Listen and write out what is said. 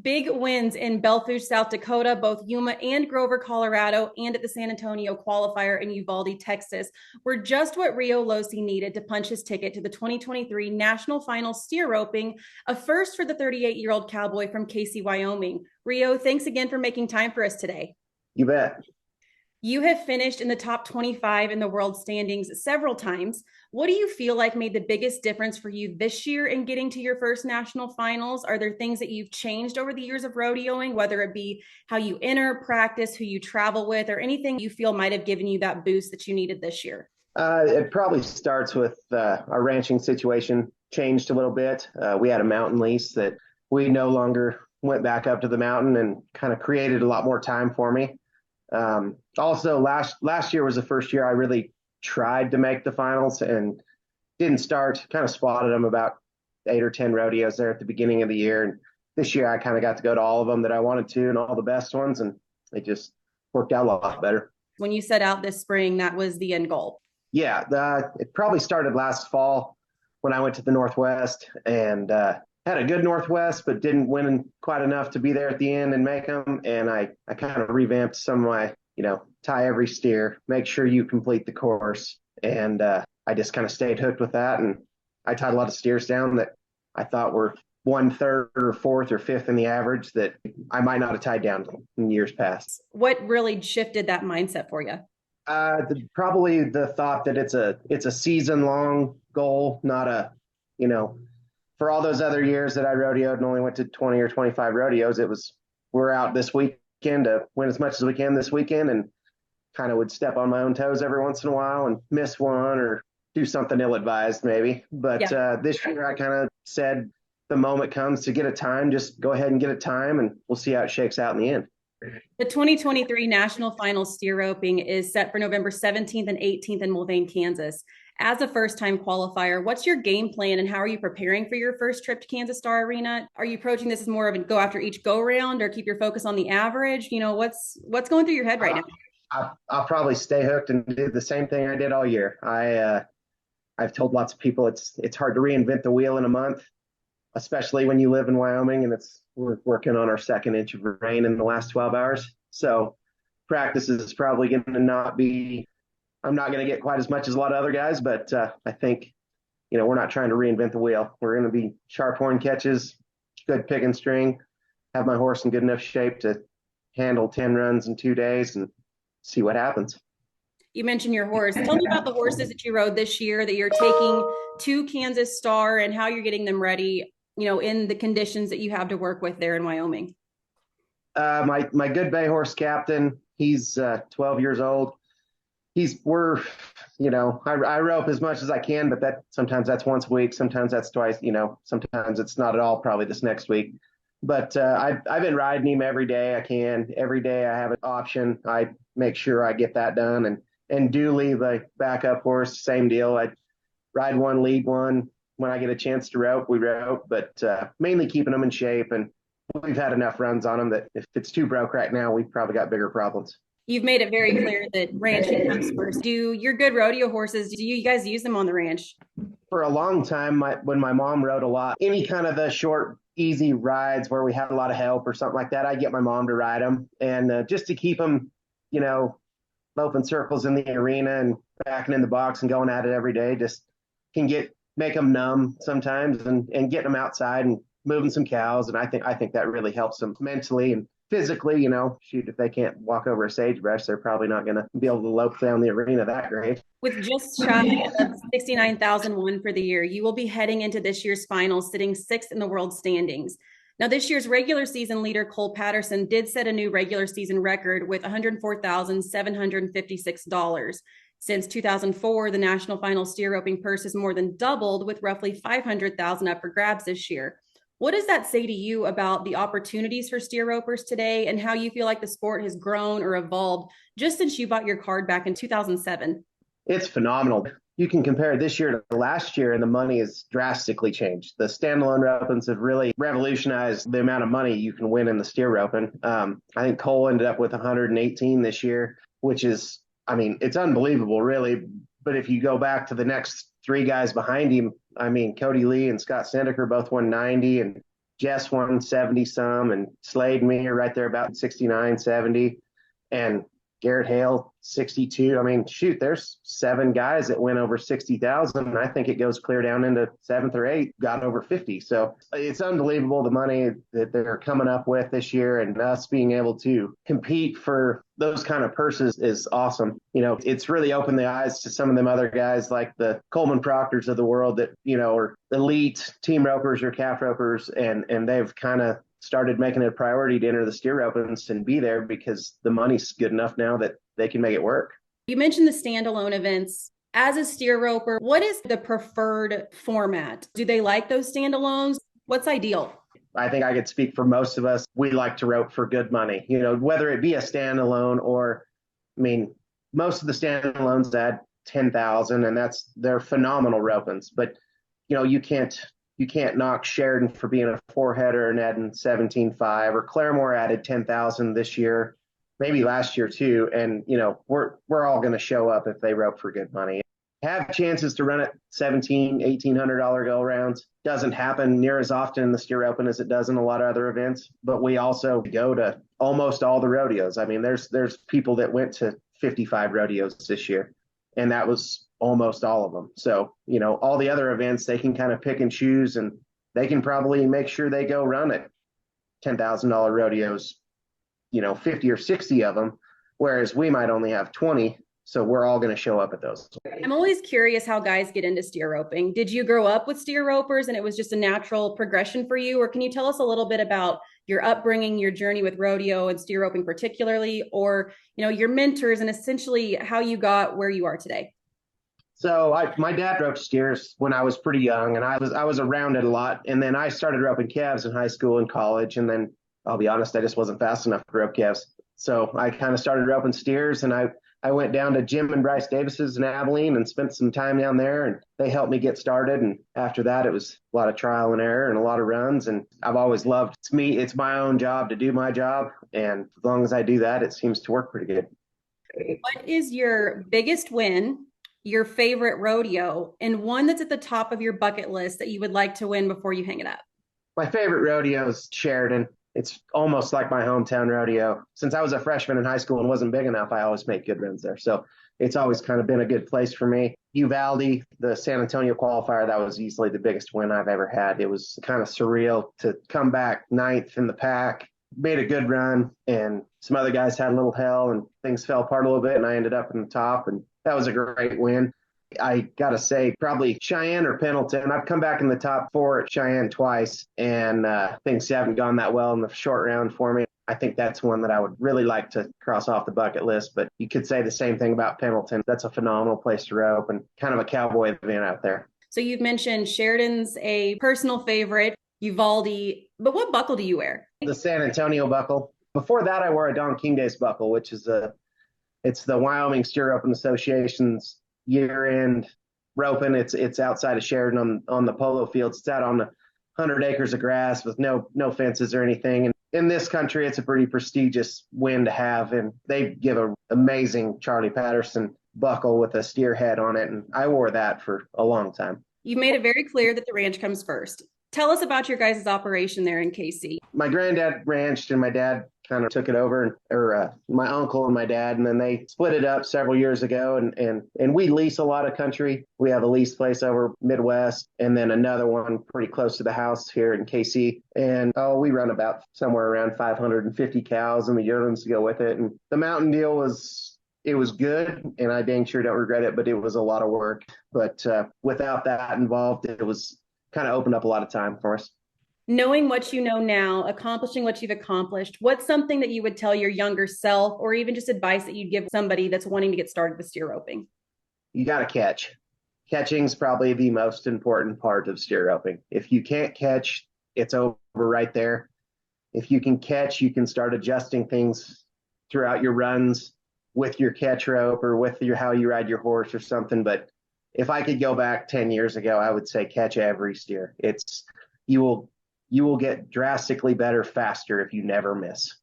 Big wins in Belfouche, South Dakota, both Yuma and Grover, Colorado, and at the San Antonio qualifier in Uvalde, Texas, were just what Reo Lohse needed to punch his ticket to the 2023 National Final Steer Roping, a first for the 38-year-old cowboy from Kaycee, Wyoming. Reo, thanks again for making time for us today. You bet. You have finished in the top 25 in the world standings several times. What do you feel like made the biggest difference for you this year in getting to your first national finals? Are there things that you've changed over the years of rodeoing, whether it be how you enter, practice, who you travel with, or anything you feel might have given you that boost that you needed this year? It probably starts with our ranching situation changed a little bit. We had a mountain lease that we no longer went back up to the mountain and kind of created a lot more time for me. Also, last year was the first year I really tried to make the finals and didn't start. Kind of spotted them about 8 or 10 rodeos there at the beginning of the year. And this year I kind of got to go to all of them that I wanted to and all the best ones, and it just worked out a lot better. When you set out this spring, that was the end goal. Yeah, it probably started last fall when I went to the Northwest and had a good Northwest, but didn't win quite enough to be there at the end and make them. And I kind of revamped some of my, tie every steer, make sure you complete the course. And I just kind of stayed hooked with that. And I tied a lot of steers down that I thought were one third or fourth or fifth in the average that I might not have tied down in years past. What really shifted that mindset for you? Probably the thought that it's a season long goal, not a, for all those other years that I rodeoed and only went to 20 or 25 rodeos, it was we're out this weekend to win as much as we can this weekend, and kind of would step on my own toes every once in a while and miss one or do something ill-advised maybe. But this year I kind of said the moment comes to get a time, just go ahead and get a time, and we'll see how it shakes out in the end. The 2023 National Finals Steer Roping is set for November 17th and 18th in Mulvane, Kansas. As a first-time qualifier, what's your game plan and how are you preparing for your first trip to Kansas Star Arena? Are you approaching this as more of a go after each go-round or keep your focus on the average? What's going through your head right now? I'll probably stay hooked and do the same thing I did all year. I've told lots of people it's hard to reinvent the wheel in a month, especially when you live in Wyoming and we're working on our second inch of rain in the last 12 hours. So practice is probably going to not be, I'm not going to get quite as much as a lot of other guys, but I think, we're not trying to reinvent the wheel. We're going to be sharp horn catches, good pick and string, have my horse in good enough shape to handle 10 runs in 2 days and see what happens. You mentioned your horse. Tell me about the horses that you rode this year that you're taking to Kansas Star and how you're getting them ready, in the conditions that you have to work with there in Wyoming. My good bay horse captain, he's 12 years old. I rope as much as I can, but sometimes that's once a week, sometimes that's twice, sometimes it's not at all, probably this next week. But I've been riding him every day I can. Every day I have an option. I make sure I get that done and do leave a backup horse, same deal. I ride one, lead one. When I get a chance to rope, we rope, but mainly keeping them in shape. And we've had enough runs on them that if it's too broke right now, we've probably got bigger problems. You've made it very clear that ranching comes first. Do your good rodeo horses, do you guys use them on the ranch? For a long time, when my mom rode a lot, any kind of the short, easy rides where we had a lot of help or something like that, I get my mom to ride them. And just to keep them, loping circles in the arena and backing in the box and going at it every day, just can make them numb sometimes and getting them outside and moving some cows. And I think that really helps them mentally and physically. Shoot, if they can't walk over a sagebrush, they're probably not going to be able to lope down the arena that great. With just shy of 69,001 for the year, you will be heading into this year's finals, sitting sixth in the world standings. Now, this year's regular season leader, Cole Patterson, did set a new regular season record with $104,756. Since 2004, the National Final Steer Roping purse has more than doubled, with roughly $500,000 up for grabs this year. What does that say to you about the opportunities for steer ropers today and how you feel like the sport has grown or evolved just since you bought your card back in 2007? It's phenomenal. You can compare this year to last year, and the money has drastically changed. The standalone ropings have really revolutionized the amount of money you can win in the steer roping. I think Cole ended up with 118 this year, which is, it's unbelievable, really. But if you go back to the next three guys behind him, Cody Lee and Scott Sendiker both won 90, and Jess won 70 some, and Slade and me are right there about 69, 70. And Garrett Hale, 62. I mean, shoot, there's 7 guys that went over 60,000. And I think it goes clear down into 7th or 8th, got over 50. So it's unbelievable the money that they're coming up with this year, and us being able to compete for those kind of purses is awesome. You know, it's really opened the eyes to some of them other guys like the Coleman Proctors of the world that, you know, are elite team ropers or calf ropers, and they've kind of started making it a priority to enter the steer opens and be there because the money's good enough now that they can make it work. You mentioned the standalone events. As a steer roper, what is the preferred format? Do they like those standalones? What's ideal? I think I could speak for most of us. We like to rope for good money, you know, whether it be a standalone or, I mean, most of the standalones add 10,000, and they're phenomenal ropings. But, you know, you can't knock Sheridan for being a 4-header and adding 17.5, or Claremore added 10,000 this year, maybe last year too. And, you know, we're all going to show up if they rope for good money. Have chances to run at $1,700, $1,800 go rounds. Doesn't happen near as often in the steer open as it does in a lot of other events, but we also go to almost all the rodeos. I mean, there's people that went to 55 rodeos this year, and that was almost all of them. So, you know, all the other events, they can kind of pick and choose, and they can probably make sure they go run at $10,000 rodeos, you know, 50 or 60 of them, whereas we might only have 20. So we're all going to show up at those. I'm always curious how guys get into steer roping. Did you grow up with steer ropers and it was just a natural progression for you? Or can you tell us a little bit about your upbringing, your journey with rodeo and steer roping particularly, or, you know, your mentors and essentially how you got where you are today? So my dad roped steers when I was pretty young, and I was around it a lot. And then I started roping calves in high school and college. And then I'll be honest, I just wasn't fast enough to rope calves. So I kind of started roping steers, and I went down to Jim and Bryce Davis's in Abilene and spent some time down there, and they helped me get started. And after that, it was a lot of trial and error and a lot of runs. And I've always loved, it's my own job to do my job. And as long as I do that, it seems to work pretty good. What is your biggest win, your favorite rodeo, and one that's at the top of your bucket list that you would like to win before you hang it up? My favorite rodeo is Sheridan. It's almost like my hometown rodeo. Since I was a freshman in high school and wasn't big enough, I always made good runs there. So it's always kind of been a good place for me. Uvalde, the San Antonio qualifier, that was easily the biggest win I've ever had. It was kind of surreal to come back 9th in the pack, made a good run, and some other guys had a little hell and things fell apart a little bit, and I ended up in the top, and that was a great win. I got to say, probably Cheyenne or Pendleton. I've come back in the top 4 at Cheyenne twice, and things haven't gone that well in the short round for me. I think that's one that I would really like to cross off the bucket list, but you could say the same thing about Pendleton. That's a phenomenal place to rope and kind of a cowboy event out there. So you've mentioned Sheridan's a personal favorite, Uvalde, but what buckle do you wear? The San Antonio buckle. Before that, I wore a Don King Days buckle, which is it's the Wyoming Steer Roping Association's year-end roping. It's outside of Sheridan on the polo fields. It's out on 100 acres of grass with no fences or anything. And in this country, it's a pretty prestigious win to have. And they give an amazing Charlie Patterson buckle with a steer head on it. And I wore that for a long time. You've made it very clear that the ranch comes first. Tell us about your guys' operation there in Kaycee. My granddad ranched and my dad kind of took it over, or my uncle and my dad, and then they split it up several years ago. And we lease a lot of country. We have a lease place over Midwest, and then another one pretty close to the house here in Kaycee. And we run about somewhere around 550 cows and the yearlings to go with it. And the mountain deal was good, and I dang sure don't regret it, but it was a lot of work. But without that involved, it was kind of opened up a lot of time for us. Knowing what you know now, accomplishing what you've accomplished, what's something that you would tell your younger self, or even just advice that you'd give somebody that's wanting to get started with steer roping? You got to catch. Catching's probably the most important part of steer roping. If you can't catch, it's over right there. If you can catch, you can start adjusting things throughout your runs with your catch rope or with how you ride your horse or something. But if I could go back 10 years ago, I would say catch every steer. You will get drastically better faster if you never miss.